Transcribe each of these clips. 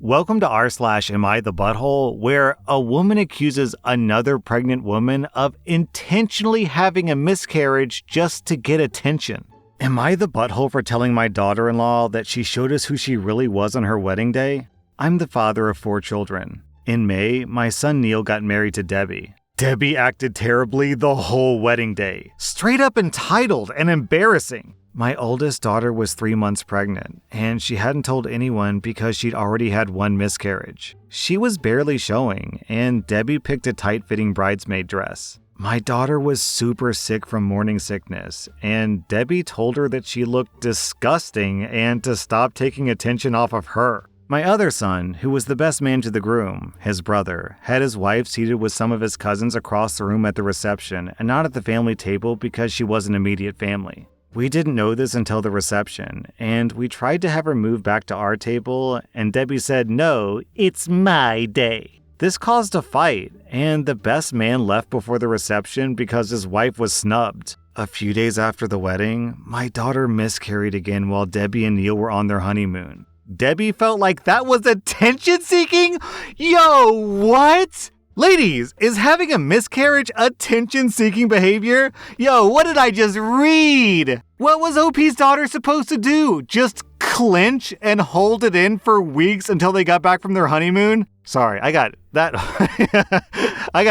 Welcome to rSlash Am I the Butthole, where a woman accuses another pregnant woman of intentionally having a miscarriage just to get attention. Am I the butthole for telling my daughter-in-law that she showed us who she really was on her wedding day? I'm the father of 4 children. In May, my son Neil got married to Debbie. Debbie acted terribly the whole wedding day. Straight up entitled and embarrassing. My oldest daughter was 3 months pregnant, and she hadn't told anyone because she'd already had 1 miscarriage. She was barely showing, and Debbie picked a tight-fitting bridesmaid dress. My daughter was super sick from morning sickness, and Debbie told her that she looked disgusting and to stop taking attention off of her. My other son, who was the best man to the groom, his brother, had his wife seated with some of his cousins across the room at the reception and not at the family table because she wasn't immediate family. We didn't know this until the reception, and we tried to have her move back to our table, and Debbie said, "No, it's my day." This caused a fight, and the best man left before the reception because his wife was snubbed. A few days after the wedding, my daughter miscarried again while Debbie and Neil were on their honeymoon. Debbie felt like that was attention-seeking? Yo, what? Ladies, is having a miscarriage attention-seeking behavior? Yo, what did I just read? What was OP's daughter supposed to do? Just clench and hold it in for weeks until they got back from their honeymoon? Sorry, I got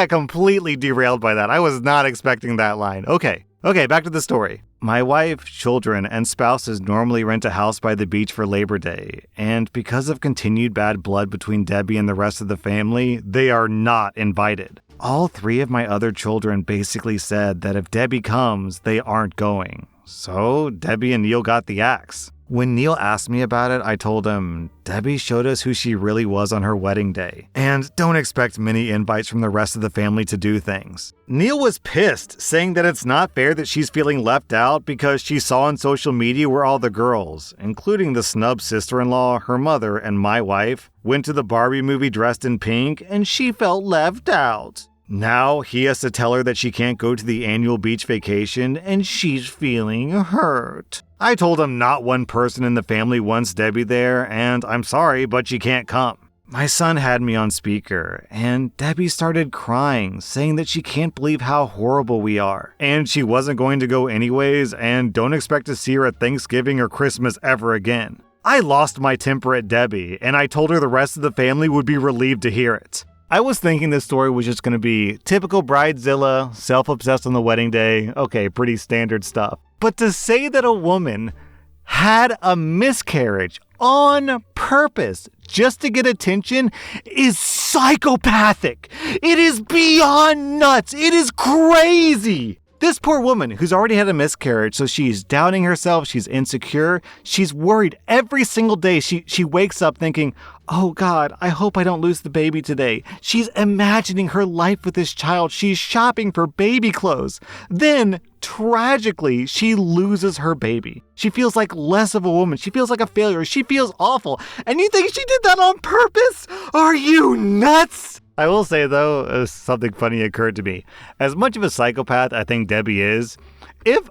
completely derailed by that. I was not expecting that line. Okay, back to the story. My wife, children, and spouses normally rent a house by the beach for Labor Day, and because of continued bad blood between Debbie and the rest of the family, they are not invited. All 3 of my other children basically said that if Debbie comes, they aren't going. So Debbie and Neil got the axe. When Neil asked me about it, I told him, Debbie showed us who she really was on her wedding day. And don't expect many invites from the rest of the family to do things. Neil was pissed, saying that it's not fair that she's feeling left out because she saw on social media where all the girls, including the snub sister-in-law, her mother, and my wife, went to the Barbie movie dressed in pink, and she felt left out. Now he has to tell her that she can't go to the annual beach vacation, and she's feeling hurt. I told him not one person in the family wants Debbie there, and I'm sorry, but she can't come. My son had me on speaker, and Debbie started crying, saying that she can't believe how horrible we are, and she wasn't going to go anyways, and don't expect to see her at Thanksgiving or Christmas ever again. I lost my temper at Debbie, and I told her the rest of the family would be relieved to hear it. I was thinking this story was just going to be typical bridezilla, self-obsessed on the wedding day. Okay, pretty standard stuff. But to say that a woman had a miscarriage on purpose just to get attention is psychopathic. It is beyond nuts. It is crazy. This poor woman who's already had a miscarriage, so she's doubting herself, she's insecure, she's worried every single day. She wakes up thinking, oh God, I hope I don't lose the baby today. She's imagining her life with this child. She's shopping for baby clothes. Then, tragically, she loses her baby. She feels like less of a woman. She feels like a failure. She feels awful. And you think she did that on purpose? Are you nuts? I will say, though, something funny occurred to me. As much of a psychopath I think Debbie is, if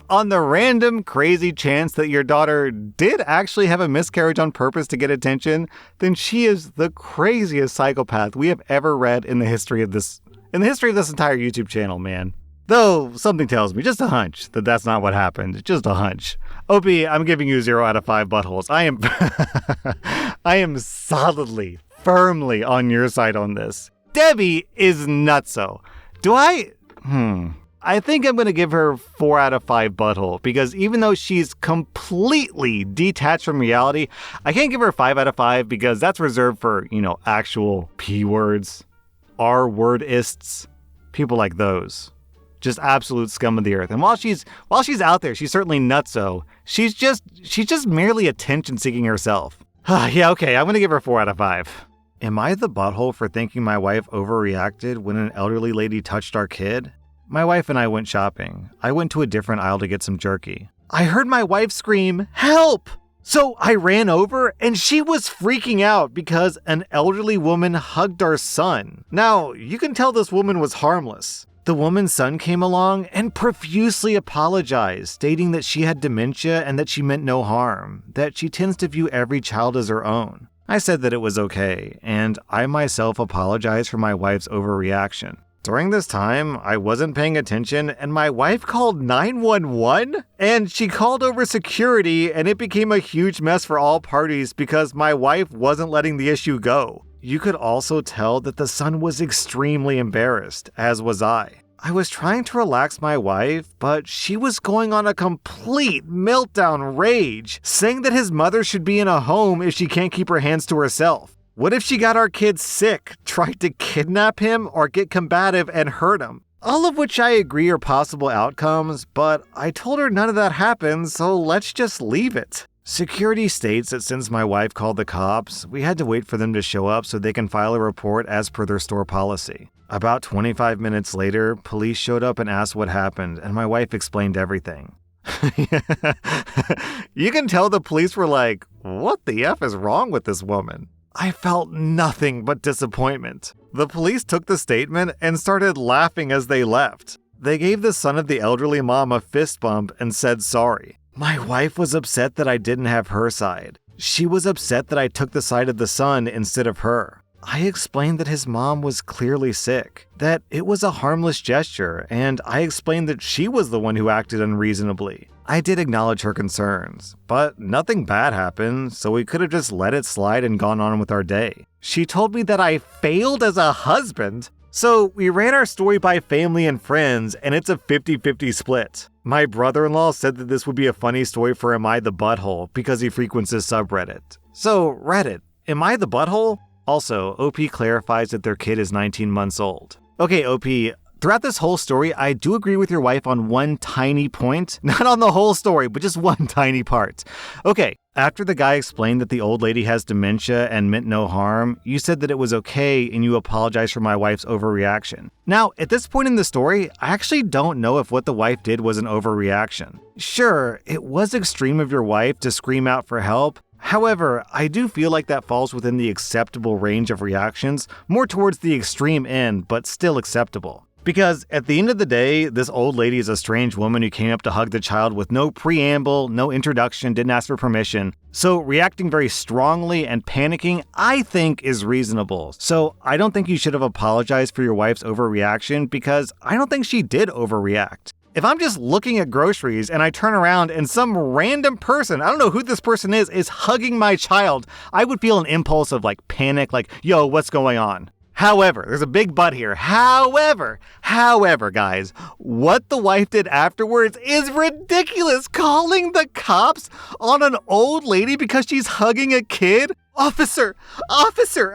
on the random crazy chance that your daughter did actually have a miscarriage on purpose to get attention, then she is the craziest psychopath we have ever read in the history of this entire YouTube channel, man. Though something tells me, just a hunch, that that's not what happened. Just a hunch. OP, I'm giving you 0 out of 5 buttholes. I am solidly, firmly on your side on this. Debbie is nutso. I think I'm going to give her 4 out of 5 butthole, because even though she's completely detached from reality, I can't give her 5 out of 5 because that's reserved for, actual P words, R wordists, people like those. Just absolute scum of the earth. And while she's out there, she's certainly nutso. She's just merely attention seeking herself. Yeah, okay, I'm going to give her 4 out of 5. Am I the butthole for thinking my wife overreacted when an elderly lady touched our kid? My wife and I went shopping. I went to a different aisle to get some jerky. I heard my wife scream, "Help!" So I ran over and she was freaking out because an elderly woman hugged our son. Now, you can tell this woman was harmless. The woman's son came along and profusely apologized, stating that she had dementia and that she meant no harm, that she tends to view every child as her own. I said that it was okay, and I myself apologized for my wife's overreaction. During this time, I wasn't paying attention, and my wife called 911? And she called over security, and it became a huge mess for all parties because my wife wasn't letting the issue go. You could also tell that the son was extremely embarrassed, as was I. I was trying to relax my wife, but she was going on a complete meltdown rage, saying that his mother should be in a home if she can't keep her hands to herself. What if she got our kid sick, tried to kidnap him, or get combative and hurt him? All of which I agree are possible outcomes, but I told her none of that happened, so let's just leave it. Security states that since my wife called the cops, we had to wait for them to show up so they can file a report as per their store policy. About 25 minutes later, police showed up and asked what happened, and my wife explained everything. You can tell the police were like, what the F is wrong with this woman? I felt nothing but disappointment. The police took the statement and started laughing as they left. They gave the son of the elderly mom a fist bump and said sorry. My wife was upset that I didn't have her side. She was upset that I took the side of the son instead of her. I explained that his mom was clearly sick, that it was a harmless gesture, and I explained that she was the one who acted unreasonably. I did acknowledge her concerns, but nothing bad happened, so we could have just let it slide and gone on with our day. She told me that I failed as a husband. So we ran our story by family and friends, and it's a 50-50 split. My brother-in-law said that this would be a funny story for Am I the Butthole because he frequents this subreddit. So Reddit, am I the butthole? Also, OP clarifies that their kid is 19 months old. Okay, OP, throughout this whole story, I do agree with your wife on one tiny point. Not on the whole story, but just one tiny part. Okay, after the guy explained that the old lady has dementia and meant no harm, you said that it was okay and you apologized for my wife's overreaction. Now, at this point in the story, I actually don't know if what the wife did was an overreaction. Sure, it was extreme of your wife to scream out for help. However, I do feel like that falls within the acceptable range of reactions, more towards the extreme end, but still acceptable. Because at the end of the day, this old lady is a strange woman who came up to hug the child with no preamble, no introduction, didn't ask for permission. So reacting very strongly and panicking, I think, is reasonable. So I don't think you should have apologized for your wife's overreaction because I don't think she did overreact. If I'm just looking at groceries and I turn around and some random person, I don't know who this person is hugging my child, I would feel an impulse of panic, yo, what's going on? However, there's a big but here. However, guys, what the wife did afterwards is ridiculous. Calling the cops on an old lady because she's hugging a kid? Officer,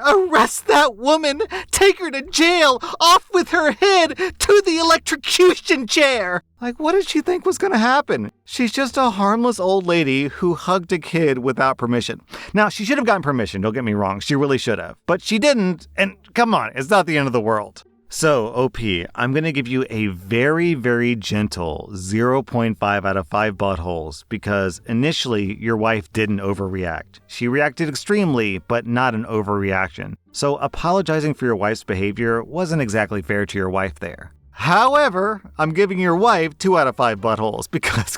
arrest that woman. Take her to jail. Off with her head to the electrocution chair. What did she think was going to happen? She's just a harmless old lady who hugged a kid without permission. Now, she should have gotten permission, don't get me wrong. She really should have. But she didn't, and come on, it's not the end of the world. So, OP, I'm going to give you a very, very gentle 0.5 out of 5 buttholes because initially your wife didn't overreact. She reacted extremely, but not an overreaction. So apologizing for your wife's behavior wasn't exactly fair to your wife there. However, I'm giving your wife 2 out of 5 buttholes because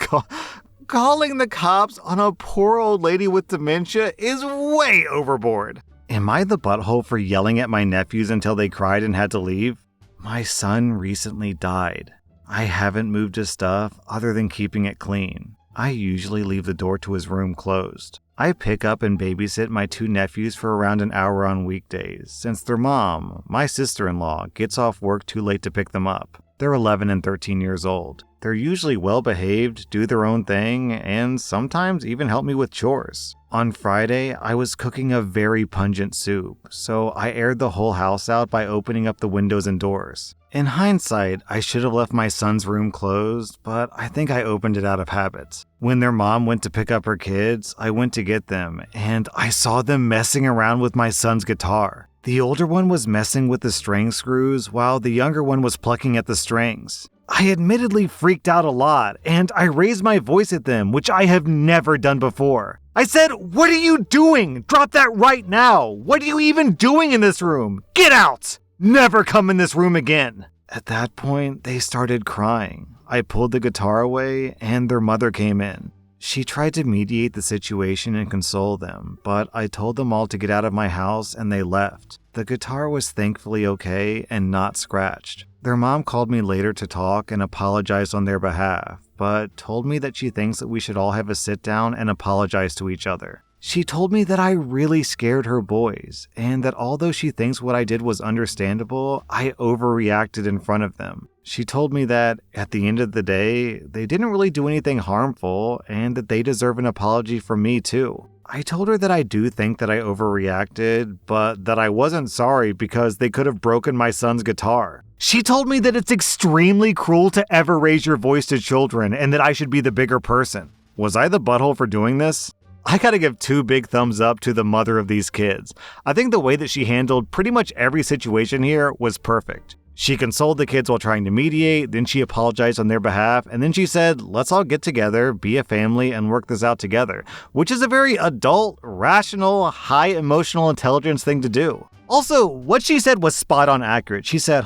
calling the cops on a poor old lady with dementia is way overboard. Am I the butthole for yelling at my nephews until they cried and had to leave? My son recently died. I haven't moved his stuff other than keeping it clean. I usually leave the door to his room closed. I pick up and babysit my 2 nephews for around an hour on weekdays, since their mom, my sister-in-law, gets off work too late to pick them up. They're 11 and 13 years old. They're usually well-behaved, do their own thing, and sometimes even help me with chores. On Friday, I was cooking a very pungent soup, so I aired the whole house out by opening up the windows and doors. In hindsight, I should have left my son's room closed, but I think I opened it out of habit. When their mom went to pick up her kids, I went to get them, and I saw them messing around with my son's guitar. The older one was messing with the string screws, while the younger one was plucking at the strings. I admittedly freaked out a lot, and I raised my voice at them, which I have never done before. I said, "What are you doing? Drop that right now! What are you even doing in this room? Get out! Never come in this room again!" At that point, they started crying. I pulled the guitar away, and their mother came in. She tried to mediate the situation and console them, but I told them all to get out of my house and they left. The guitar was thankfully okay and not scratched. Their mom called me later to talk and apologized on their behalf, but told me that she thinks that we should all have a sit down and apologize to each other. She told me that I really scared her boys, and that although she thinks what I did was understandable, I overreacted in front of them. She told me that, at the end of the day, they didn't really do anything harmful, and that they deserve an apology from me too. I told her that I do think that I overreacted, but that I wasn't sorry because they could have broken my son's guitar. She told me that it's extremely cruel to ever raise your voice to children, and that I should be the bigger person. Was I the butthole for doing this? I gotta give 2 big thumbs up to the mother of these kids. I think the way that she handled pretty much every situation here was perfect. She consoled the kids while trying to mediate, then she apologized on their behalf, and then she said, let's all get together, be a family, and work this out together, which is a very adult, rational, high emotional intelligence thing to do. Also, what she said was spot on accurate. She said,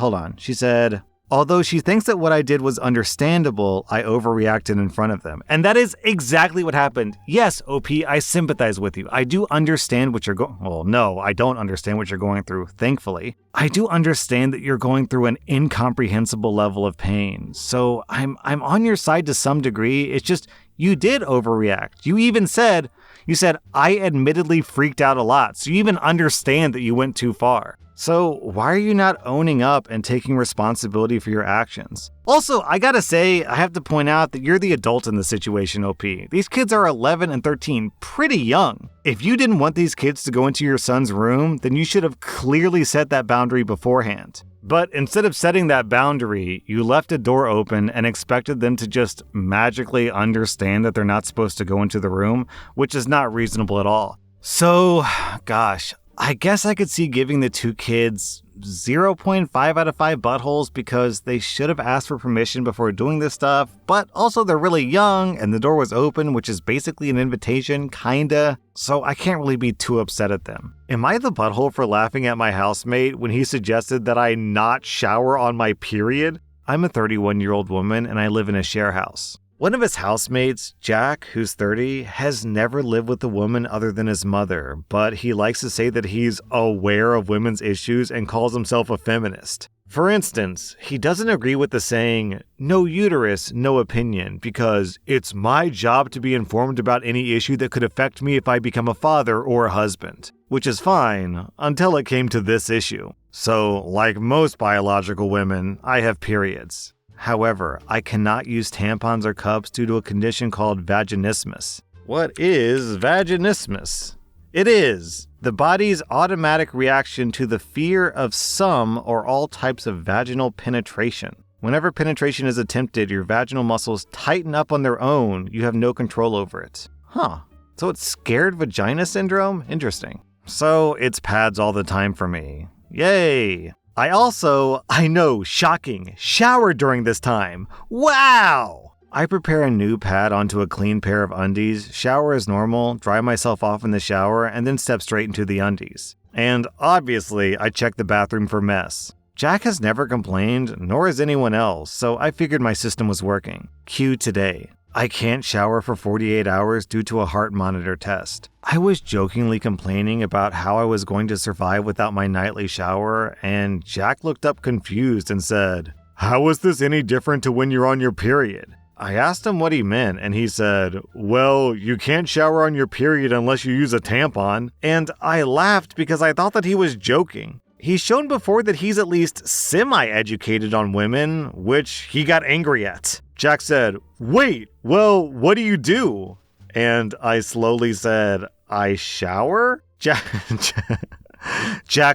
although she thinks that what I did was understandable, I overreacted in front of them. And that is exactly what happened. Yes, OP, I sympathize with you. I do understand what you're I don't understand what you're going through, thankfully. I do understand that you're going through an incomprehensible level of pain. So I'm on your side to some degree. It's just, you did overreact. You said, I admittedly freaked out a lot. So you even understand that you went too far. So why are you not owning up and taking responsibility for your actions? Also, I gotta say, I have to point out that you're the adult in the situation, OP. These kids are 11 and 13, pretty young. If you didn't want these kids to go into your son's room, then you should have clearly set that boundary beforehand. But instead of setting that boundary, you left a door open and expected them to just magically understand that they're not supposed to go into the room, which is not reasonable at all. So, gosh, I guess I could see giving the 2 kids 0.5 out of 5 buttholes because they should have asked for permission before doing this stuff, but also they're really young and the door was open, which is basically an invitation, kinda, so I can't really be too upset at them. Am I the butthole for laughing at my housemate when he suggested that I not shower on my period? I'm a 31-year-old woman and I live in a share house. One of his housemates, Jack, who's 30, has never lived with a woman other than his mother, but he likes to say that he's aware of women's issues and calls himself a feminist. For instance, he doesn't agree with the saying, no uterus, no opinion, because it's my job to be informed about any issue that could affect me if I become a father or a husband, which is fine until it came to this issue. So, like most biological women, I have periods. However, I cannot use tampons or cups due to a condition called vaginismus. What is vaginismus? It is the body's automatic reaction to the fear of some or all types of vaginal penetration. Whenever penetration is attempted, your vaginal muscles tighten up on their own. You have no control over it. So it's scared vagina syndrome? Interesting. So it's pads all the time for me. Yay! I know, shocking, shower during this time. Wow! I prepare a new pad onto a clean pair of undies, shower as normal, dry myself off in the shower, and then step straight into the undies. And obviously, I check the bathroom for mess. Jack has never complained, nor has anyone else, so I figured my system was working. Cue today. I can't shower for 48 hours due to a heart monitor test. I was jokingly complaining about how I was going to survive without my nightly shower, and Jack looked up confused and said, "How is this any different to when you're on your period?" I asked him what he meant, and he said, "Well, you can't shower on your period unless you use a tampon." And I laughed because I thought that he was joking. He's shown before that he's at least semi-educated on women, which he got angry at. Jack said, "Wait, well, what do you do?" And I slowly said, "I shower?" Jack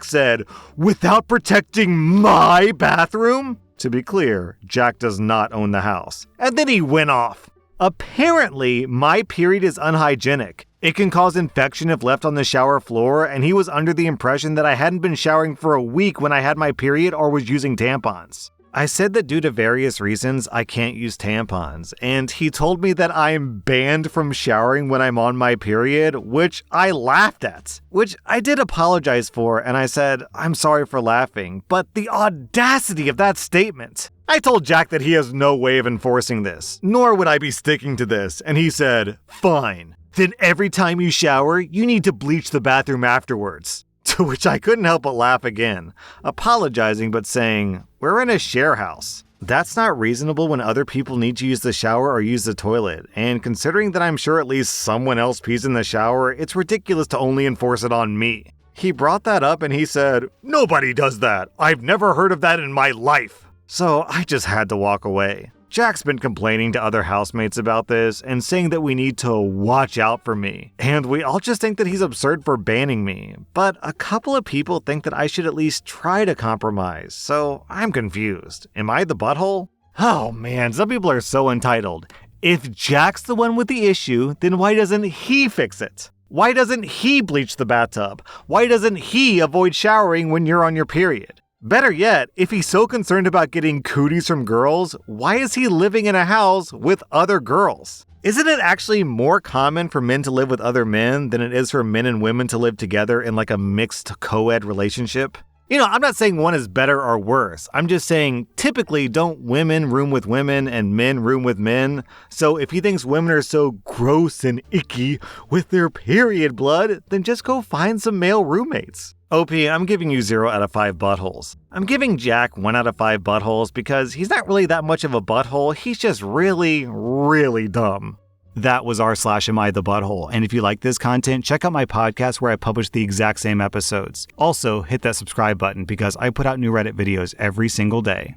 said, "Without protecting my bathroom?" To be clear, Jack does not own the house. And then he went off. Apparently, my period is unhygienic. It can cause infection if left on the shower floor, and he was under the impression that I hadn't been showering for a week when I had my period or was using tampons. I said that due to various reasons, I can't use tampons, and he told me that I'm banned from showering when I'm on my period, which I laughed at. Which I did apologize for, and I said, I'm sorry for laughing, but the audacity of that statement. I told Jack that he has no way of enforcing this, nor would I be sticking to this, and he said, fine. Then every time you shower, you need to bleach the bathroom afterwards. To which I couldn't help but laugh again, apologizing but saying, we're in a share house. That's not reasonable when other people need to use the shower or use the toilet, and considering that I'm sure at least someone else pees in the shower, it's ridiculous to only enforce it on me. He brought that up and he said, nobody does that. I've never heard of that in my life. So I just had to walk away. Jack's been complaining to other housemates about this and saying that we need to watch out for me. And we all just think that he's absurd for banning me. But a couple of people think that I should at least try to compromise, so I'm confused. Am I the butthole? Oh man, some people are so entitled. If Jack's the one with the issue, then why doesn't he fix it? Why doesn't he bleach the bathtub? Why doesn't he avoid showering when you're on your period? Better yet, if he's so concerned about getting cooties from girls, why is he living in a house with other girls? Isn't it actually more common for men to live with other men than it is for men and women to live together in like a mixed co-ed relationship? You know, I'm not saying one is better or worse. I'm just saying typically don't women room with women and men room with men. So if he thinks women are so gross and icky with their period blood, then just go find some male roommates. OP, I'm giving you 0 out of 5 buttholes. I'm giving Jack 1 out of 5 buttholes because he's not really that much of a butthole, he's just really, really dumb. That was rSlash Am I the Butthole, and if you like this content, check out my podcast where I publish the exact same episodes. Also, hit that subscribe button because I put out new Reddit videos every single day.